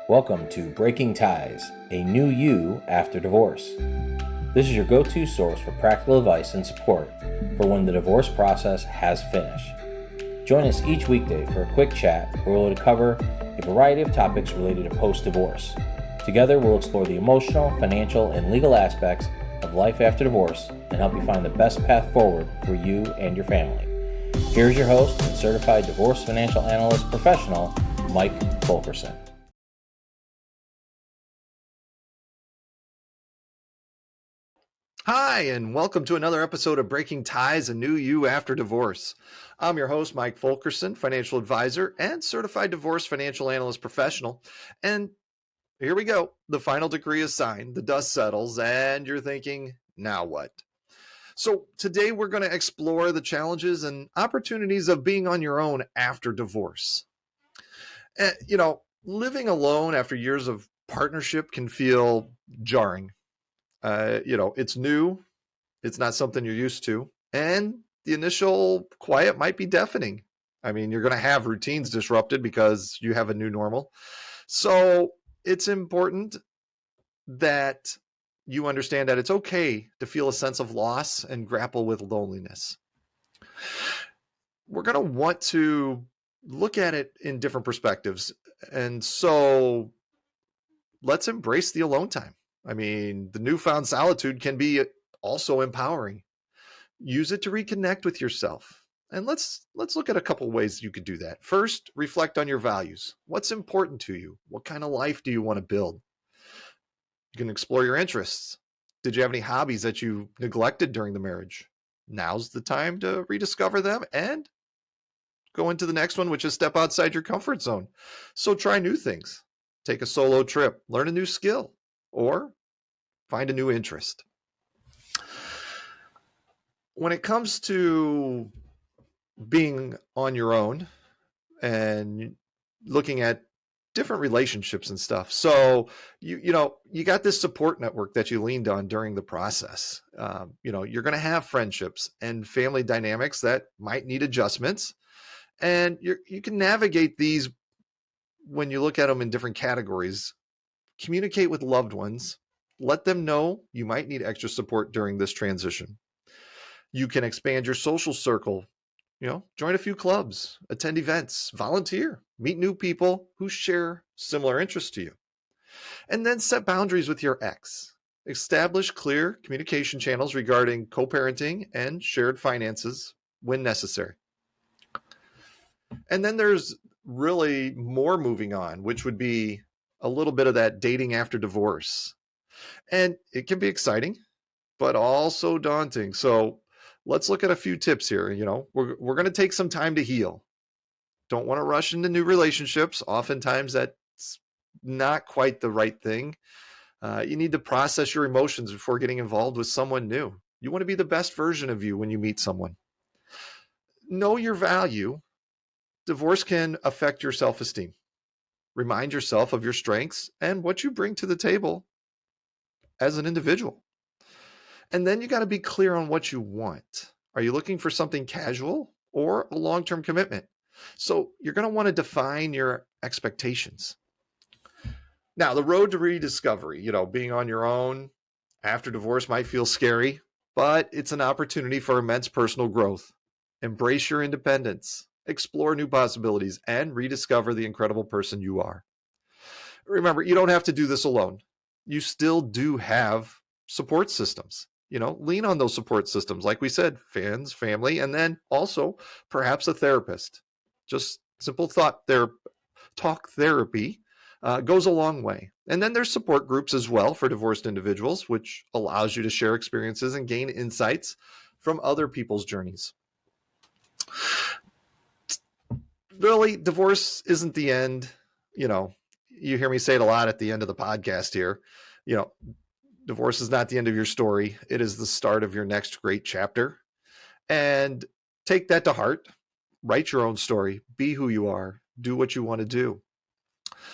Welcome to Breaking Ties, a new you after divorce. This is your go-to source for practical advice and support for when the divorce process has finished. Join us each weekday for a quick chat where we'll cover a variety of topics related to post-divorce. Together, we'll explore the emotional, financial, and legal aspects of life after divorce and help you find the best path forward for you and your family. Here's your host and Certified Divorce Financial Analyst professional, Mike Fulkerson. Hi, and welcome to another episode of Breaking Ties, a new you after divorce. I'm your host, Mike Fulkerson, financial advisor and certified divorce financial analyst professional. And here we go. The final decree is signed, the dust settles, and you're thinking, now what? So today we're going to explore the challenges and opportunities of being on your own after divorce. Living alone after years of partnership can feel jarring. It's new, it's not something you're used to, and the initial quiet might be deafening. I mean, you're going to have routines disrupted because you have a new normal. So it's important that you understand that it's okay to feel a sense of loss and grapple with loneliness. We're going to want to look at it in different perspectives. And so let's embrace the alone time. I mean, the newfound solitude can be also empowering. Use it to reconnect with yourself. And let's look at a couple ways you could do that. First, reflect on your values. What's important to you? What kind of life do you want to build? You can explore your interests. Did you have any hobbies that you neglected during the marriage? Now's the time to rediscover them and go into the next one, which is step outside your comfort zone. So try new things. Take a solo trip, learn a new skill, or find a new interest. When it comes to being on your own and looking at different relationships and stuff, so you got this support network that you leaned on during the process. You're going to have friendships and family dynamics that might need adjustments, and you can navigate these when you look at them in different categories. Communicate with loved ones. Let them know you might need extra support during this transition. You can expand your social circle, join a few clubs, attend events, volunteer, meet new people who share similar interests to you. And then set boundaries with your ex. Establish clear communication channels regarding co-parenting and shared finances when necessary. And then there's really more moving on, which would be a little bit of that dating after divorce. And it can be exciting, but also daunting. So let's look at a few tips here. We're going to take some time to heal. Don't want to rush into new relationships. Oftentimes that's not quite the right thing. You need to process your emotions before getting involved with someone new. You want to be the best version of you when you meet someone. Know your value. Divorce can affect your self-esteem. Remind yourself of your strengths and what you bring to the table as an individual. And then you got to be clear on what you want. Are you looking for something casual or a long-term commitment? So you're going to want to define your expectations. Now, the road to rediscovery, being on your own after divorce might feel scary, but it's an opportunity for immense personal growth. Embrace your independence, explore new possibilities, and rediscover the incredible person you are. Remember, you don't have to do this alone. You still do have support systems. Lean on those support systems. Like we said, fans, family, and then also perhaps a therapist. Just simple talk therapy goes a long way. And then there's support groups as well for divorced individuals, which allows you to share experiences and gain insights from other people's journeys. Really, divorce isn't the end. You hear me say it a lot at the end of the podcast here. Divorce is not the end of your story. It is the start of your next great chapter. And take that to heart. Write your own story. Be who you are. Do what you want to do.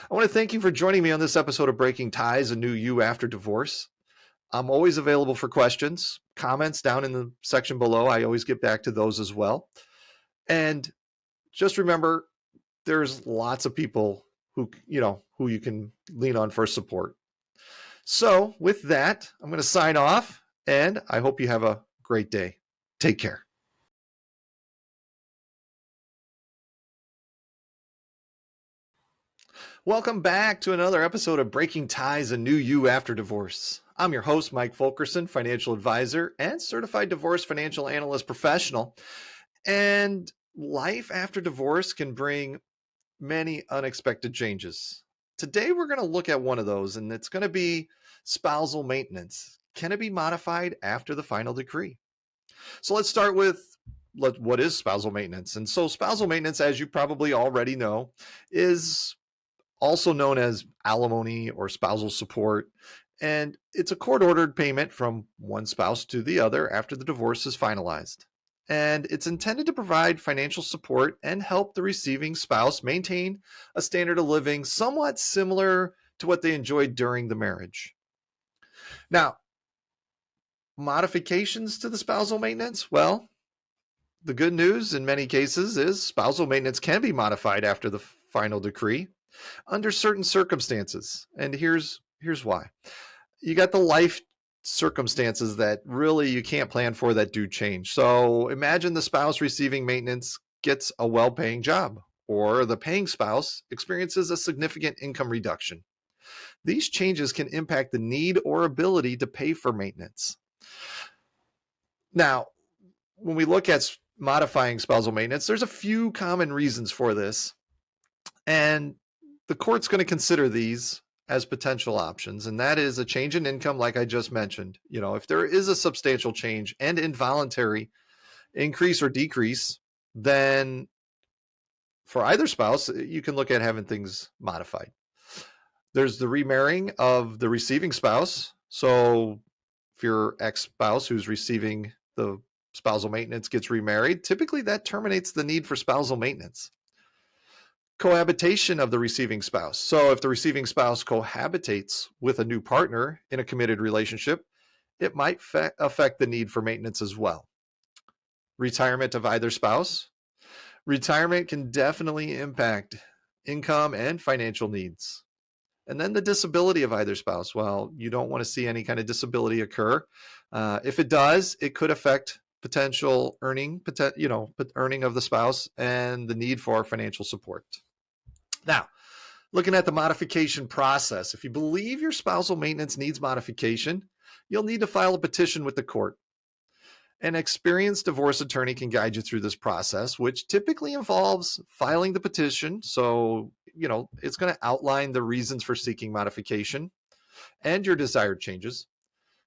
I want to thank you for joining me on this episode of Breaking Ties, a new you after divorce. I'm always available for questions, comments down in the section below. I always get back to those as well. And just remember, there's lots of people who you can lean on for support. So with that, I'm going to sign off, and I hope you have a great day. Take care. Welcome back to another episode of Breaking Ties, a New You After Divorce. I'm your host, Mike Fulkerson, financial advisor and certified divorce financial analyst professional. And life after divorce can bring many unexpected changes. Today, we're going to look at one of those, and it's going to be spousal maintenance. Can it be modified after the final decree? So let's start with what is spousal maintenance. And so spousal maintenance, as you probably already know, is also known as alimony or spousal support. And it's a court-ordered payment from one spouse to the other after the divorce is finalized. And it's intended to provide financial support and help the receiving spouse maintain a standard of living somewhat similar to what they enjoyed during the marriage. Now, modifications to the spousal maintenance? Well, the good news in many cases is spousal maintenance can be modified after the final decree under certain circumstances. And here's why. You got the life circumstances that really you can't plan for that do change. So imagine the spouse receiving maintenance gets a well-paying job, or the paying spouse experiences a significant income reduction. These changes can impact the need or ability to pay for maintenance. Now, when we look at modifying spousal maintenance, there's a few common reasons for this. And the court's going to consider these as potential options, and that is a change in income, like I just mentioned. If there is a substantial change and involuntary increase or decrease, then for either spouse, you can look at having things modified. There's the remarrying of the receiving spouse. So if your ex-spouse who's receiving the spousal maintenance gets remarried, typically that terminates the need for spousal maintenance. Cohabitation of the receiving spouse. So if the receiving spouse cohabitates with a new partner in a committed relationship, it might affect the need for maintenance as well. Retirement of either spouse. Retirement can definitely impact income and financial needs. And then the disability of either spouse. Well, you don't want to see any kind of disability occur. If it does, it could affect potential earning of the spouse and the need for financial support. Now, looking at the modification process, if you believe your spousal maintenance needs modification, you'll need to file a petition with the court. An experienced divorce attorney can guide you through this process, which typically involves filing the petition. So, it's going to outline the reasons for seeking modification and your desired changes.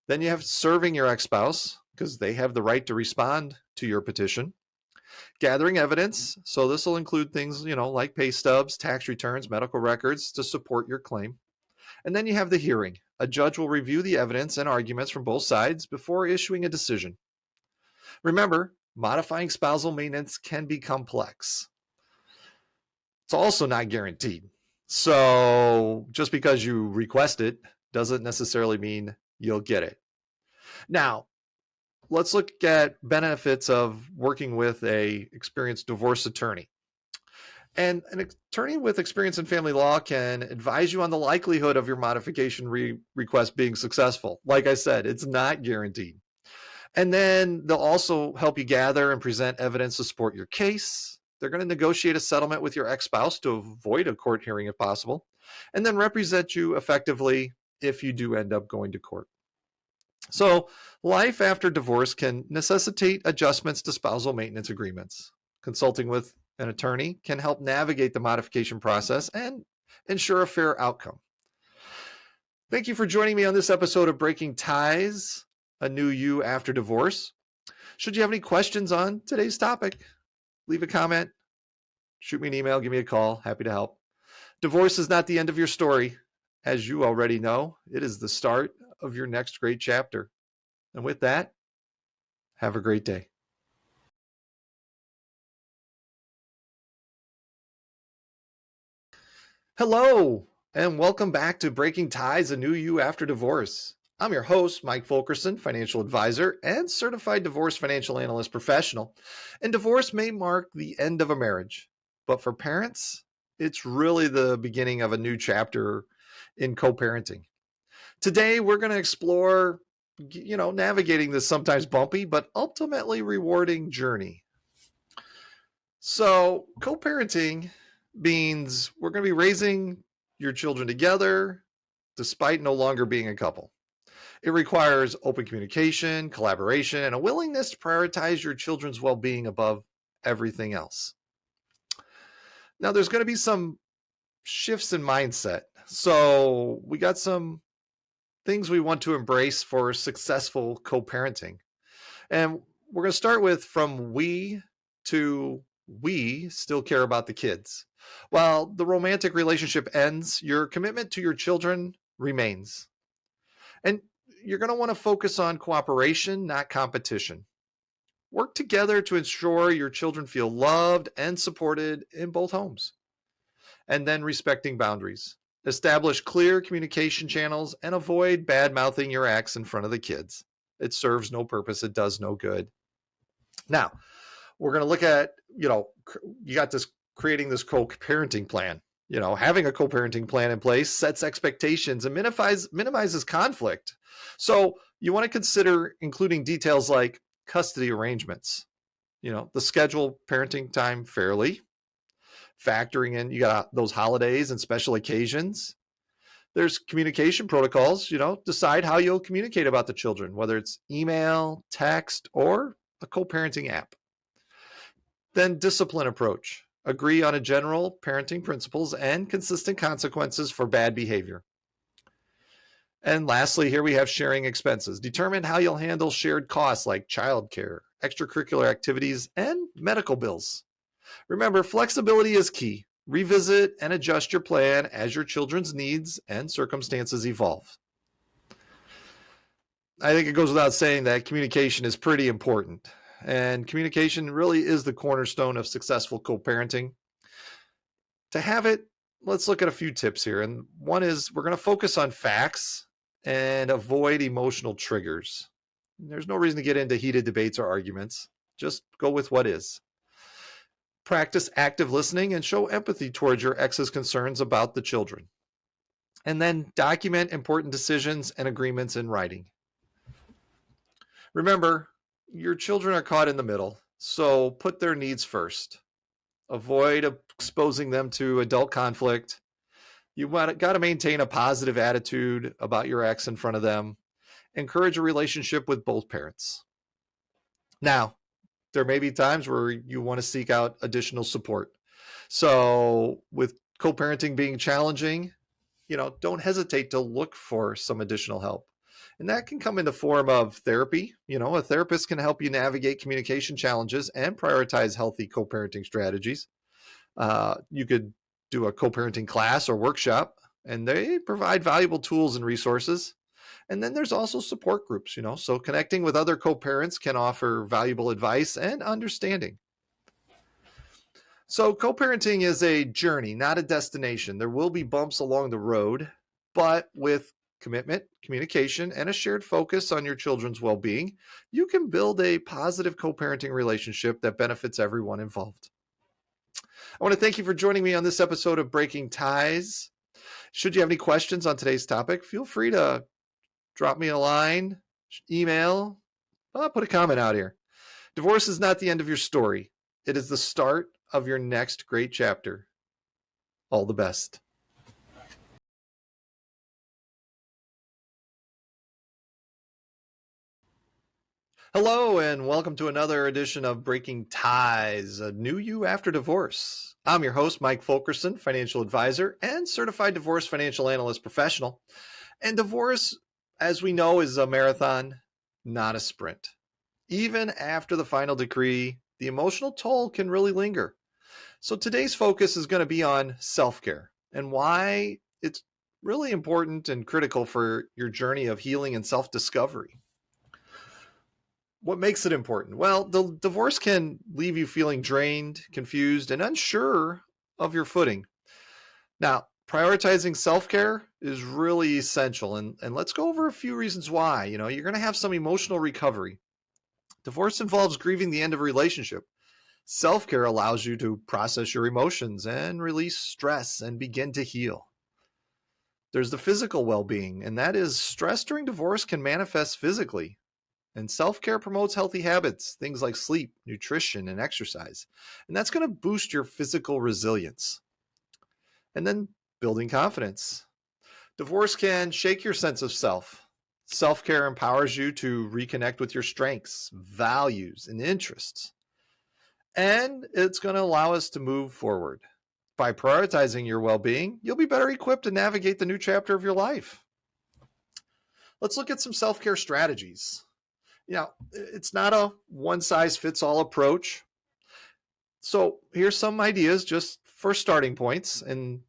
Then you have serving your ex-spouse, because they have the right to respond to your petition. Gathering evidence. So this will include things, like pay stubs, tax returns, medical records to support your claim. And then you have the hearing. A judge will review the evidence and arguments from both sides before issuing a decision. Remember, modifying spousal maintenance can be complex. It's also not guaranteed. So just because you request it doesn't necessarily mean you'll get it. Now, let's look at benefits of working with an experienced divorce attorney. And an attorney with experience in family law can advise you on the likelihood of your modification request being successful. Like I said, it's not guaranteed. And then they'll also help you gather and present evidence to support your case. They're going to negotiate a settlement with your ex-spouse to avoid a court hearing if possible, and then represent you effectively if you do end up going to court. So life after divorce can necessitate adjustments to spousal maintenance agreements. Consulting with an attorney can help navigate the modification process and ensure a fair outcome. Thank you for joining me on this episode of Breaking Ties, a New You After Divorce. Should you have any questions on today's topic, leave a comment, shoot me an email, give me a call. Happy to help. Divorce is not the end of your story. As you already know, it is the start of your next great chapter. And with that, have a great day. Hello, and welcome back to Breaking Ties, a New You After Divorce. I'm your host, Mike Fulkerson, financial advisor and certified divorce financial analyst professional. And divorce may mark the end of a marriage, but for parents, It's really the beginning of a new chapter in co-parenting. Today, we're going to explore, navigating this sometimes bumpy, but ultimately rewarding journey. So, co-parenting means we're going to be raising your children together despite no longer being a couple. It requires open communication, collaboration, and a willingness to prioritize your children's well-being above everything else. Now, there's going to be some shifts in mindset. So, we got some things we want to embrace for successful co-parenting. And we're going to start with from we to we still care about the kids. While the romantic relationship ends, your commitment to your children remains. And you're going to want to focus on cooperation, not competition. Work together to ensure your children feel loved and supported in both homes. And then respecting boundaries. Establish clear communication channels and avoid bad mouthing your ex in front of the kids. It serves no purpose. It does no good. Now, we're going to look at, you got this creating this co-parenting plan. Having a co-parenting plan in place sets expectations and minimizes conflict. So you want to consider including details like custody arrangements, the schedule parenting time fairly, factoring in, you got those holidays and special occasions. There's communication protocols, decide how you'll communicate about the children, whether it's email, text, or a co-parenting app. Then discipline approach. Agree on a general parenting principles and consistent consequences for bad behavior. And lastly, here we have sharing expenses. Determine how you'll handle shared costs like childcare, extracurricular activities, and medical bills. Remember, flexibility is key. Revisit and adjust your plan as your children's needs and circumstances evolve. I think it goes without saying that communication is pretty important. And communication really is the cornerstone of successful co-parenting. To have it, let's look at a few tips here. And one is we're going to focus on facts and avoid emotional triggers. There's no reason to get into heated debates or arguments. Just go with what is. Practice active listening and show empathy towards your ex's concerns about the children. And then document important decisions and agreements in writing. Remember, your children are caught in the middle, so put their needs first. Avoid exposing them to adult conflict. You got to maintain a positive attitude about your ex in front of them. Encourage a relationship with both parents. Now, there may be times where you want to seek out additional support. So with co-parenting being challenging, don't hesitate to look for some additional help. And that can come in the form of therapy. A therapist can help you navigate communication challenges and prioritize healthy co-parenting strategies. You could do a co-parenting class or workshop, and they provide valuable tools and resources. And then there's also support groups, so connecting with other co-parents can offer valuable advice and understanding. So co-parenting is a journey, not a destination. There will be bumps along the road, but with commitment, communication, and a shared focus on your children's well-being, you can build a positive co-parenting relationship that benefits everyone involved. I want to thank you for joining me on this episode of Breaking Ties. Should you have any questions on today's topic, feel free to drop me a line, email, put a comment out here. Divorce is not the end of your story. It is the start of your next great chapter. All the best. Hello, and welcome to another edition of Breaking Ties, a new you after divorce. I'm your host, Mike Fulkerson, financial advisor and certified divorce financial analyst professional. And divorce, as we know, is a marathon, not a sprint. Even after the final decree, the emotional toll can really linger. So today's focus is going to be on self-care and why it's really important and critical for your journey of healing and self-discovery. What makes it important? Well, the divorce can leave you feeling drained, confused, and unsure of your footing. Now, prioritizing self-care is really essential. And let's go over a few reasons why. You're going to have some emotional recovery. Divorce involves grieving the end of a relationship. Self-care allows you to process your emotions and release stress and begin to heal. There's the physical well-being, and that is stress during divorce can manifest physically. And self-care promotes healthy habits, things like sleep, nutrition, and exercise. And that's going to boost your physical resilience. And then building confidence. Divorce can shake your sense of self. Self-care empowers you to reconnect with your strengths, values, and interests. And it's going to allow us to move forward. By prioritizing your well-being, you'll be better equipped to navigate the new chapter of your life. Let's look at some self-care strategies. It's not a one-size-fits-all approach. So here's some ideas just for starting points. And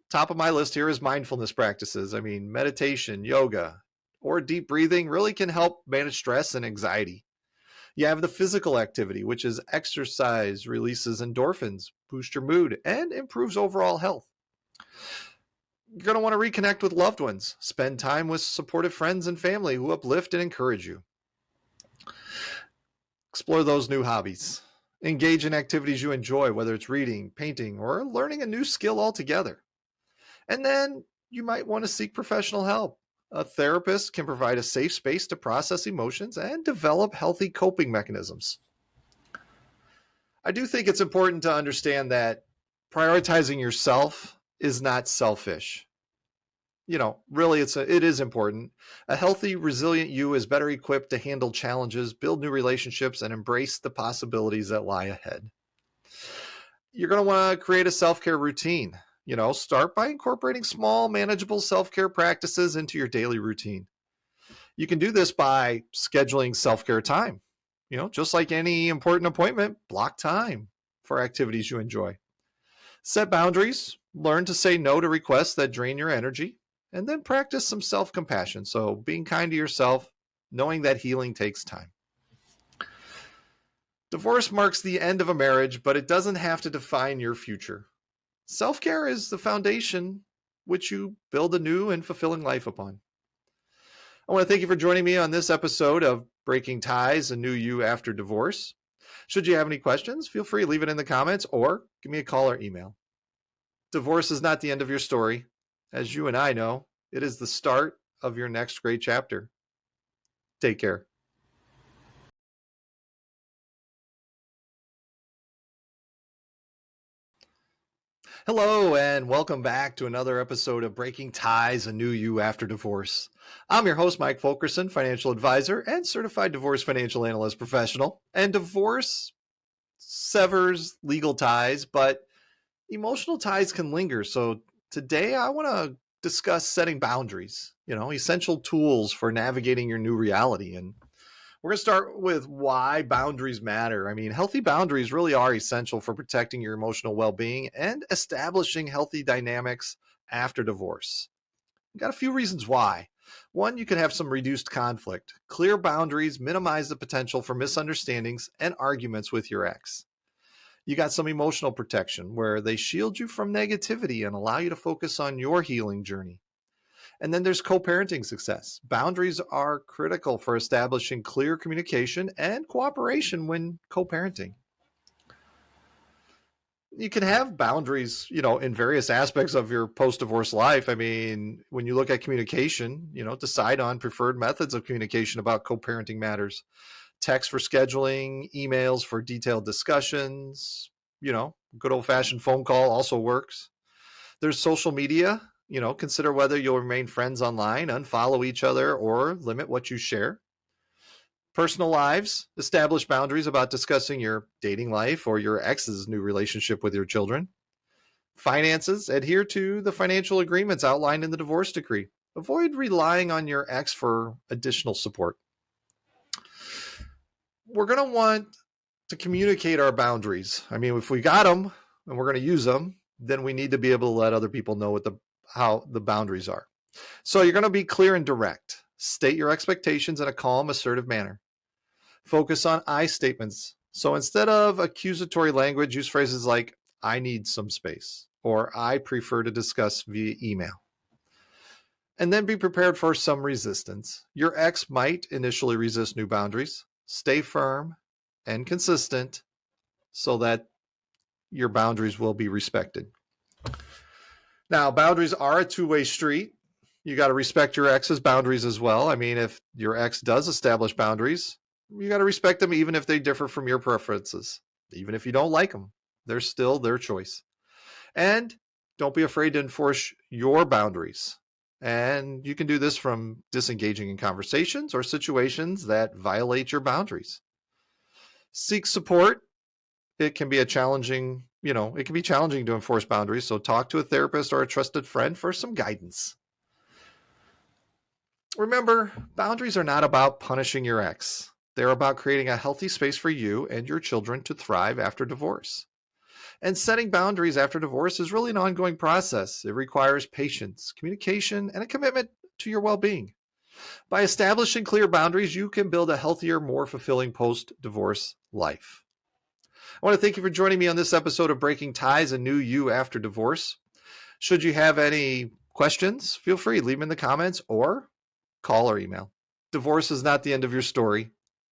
top of my list here is mindfulness practices. Meditation, yoga, or deep breathing really can help manage stress and anxiety. You have the physical activity, which is exercise, releases endorphins, boosts your mood, and improves overall health. You're going to want to reconnect with loved ones. Spend time with supportive friends and family who uplift and encourage you. Explore those new hobbies. Engage in activities you enjoy, whether it's reading, painting, or learning a new skill altogether. And then you might want to seek professional help. A therapist can provide a safe space to process emotions and develop healthy coping mechanisms. I do think it's important to understand that prioritizing yourself is not selfish. Really, it is important. A healthy, resilient you is better equipped to handle challenges, build new relationships, and embrace the possibilities that lie ahead. You're going to want to create a self-care routine. Start by incorporating small, manageable self-care practices into your daily routine. You can do this by scheduling self-care time. Just like any important appointment, block time for activities you enjoy. Set boundaries, learn to say no to requests that drain your energy, and then practice some self-compassion. So being kind to yourself, knowing that healing takes time. Divorce marks the end of a marriage, but it doesn't have to define your future. Self-care is the foundation which you build a new and fulfilling life upon. I want to thank you for joining me on this episode of Breaking Ties, a New You After Divorce. Should you have any questions, feel free to leave it in the comments or give me a call or email. Divorce is not the end of your story. As you and I know, it is the start of your next great chapter. Take care. Hello, and welcome back to another episode of Breaking Ties, a New You After Divorce. I'm your host, Mike Fulkerson, financial advisor and certified divorce financial analyst professional. And divorce severs legal ties, but emotional ties can linger. So today I want to discuss setting boundaries, essential tools for navigating your new reality. And we're going to start with why boundaries matter. Healthy boundaries really are essential for protecting your emotional well-being and establishing healthy dynamics after divorce. We've got a few reasons why. One, you can have some reduced conflict. Clear boundaries minimize the potential for misunderstandings and arguments with your ex. You got some emotional protection where they shield you from negativity and allow you to focus on your healing journey. And then there's co-parenting success. Boundaries are critical for establishing clear communication and cooperation when co-parenting. You can have boundaries, in various aspects of your post-divorce life. When you look at communication, decide on preferred methods of communication about co-parenting matters. Text for scheduling, emails for detailed discussions, good old-fashioned phone call also works. There's social media. Consider whether you'll remain friends online, unfollow each other, or limit what you share. Personal lives, establish boundaries about discussing your dating life or your ex's new relationship with your children. Finances, adhere to the financial agreements outlined in the divorce decree. Avoid relying on your ex for additional support. We're going to want to communicate our boundaries. If we got them and we're going to use them, then we need to be able to let other people know how the boundaries are. So you're going to be clear and direct. State your expectations in a calm, assertive manner. Focus on I statements. So instead of accusatory language, use phrases like, I need some space, or I prefer to discuss via email. And then be prepared for some resistance. Your ex might initially resist new boundaries. Stay firm and consistent so that your boundaries will be respected. Now, boundaries are a two-way street. You got to respect your ex's boundaries as well. I mean, if your ex does establish boundaries, you got to respect them even if they differ from your preferences. Even if you don't like them, they're still their choice. And don't be afraid to enforce your boundaries. And you can do this from disengaging in conversations or situations that violate your boundaries. Seek support. It can be challenging to enforce boundaries. So talk to a therapist or a trusted friend for some guidance. Remember, boundaries are not about punishing your ex. They're about creating a healthy space for you and your children to thrive after divorce. And setting boundaries after divorce is really an ongoing process. It requires patience, communication, and a commitment to your well-being. By establishing clear boundaries, you can build a healthier, more fulfilling post-divorce life. I want to thank you for joining me on this episode of Breaking Ties, a New You After Divorce. Should you have any questions, feel free, leave them in the comments or call or email. Divorce is not the end of your story.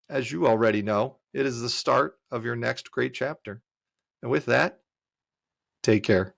As you already know, it is the start of your next great chapter. And with that, take care.